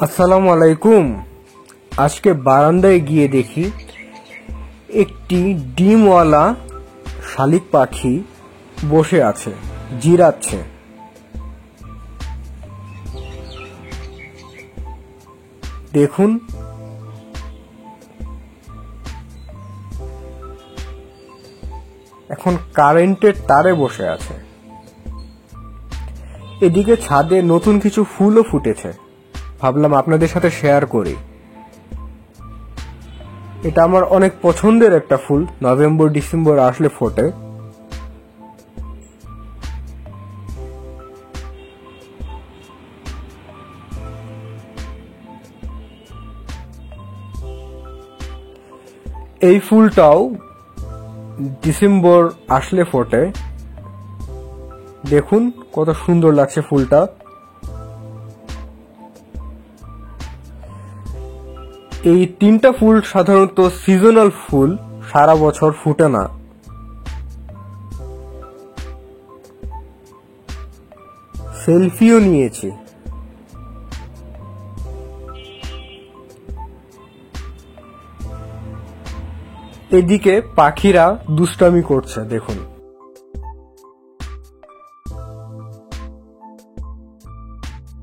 আসসালামু আলাইকুম। আজকে বারান্দায় গিয়ে দেখি একটি ডিমওয়ালা শালিক পাখি বসে আছে, জিরাচ্ছে। দেখুন, এখন কারেন্টের তারে বসে আছে। এদিকে ছাদে নতুন কিছু ফুলও ফুটেছে, ভাবলাম আপনাদের সাথে শেয়ার করি। এটা আমার অনেক পছন্দের একটা ফুল, নভেম্বর ডিসেম্বর আসলে ফোটে। এই ফুলটাও ডিসেম্বর আসলে ফোটে। দেখুন কত সুন্দর লাগছে ফুলটা। এই তিনটা ফুল সাধারণত সিজনাল ফুল, সারা বছর ফুটে না। সেলফিও নিয়েছি। এদিকে পাখিরা দুষ্টামি করছে, দেখুন।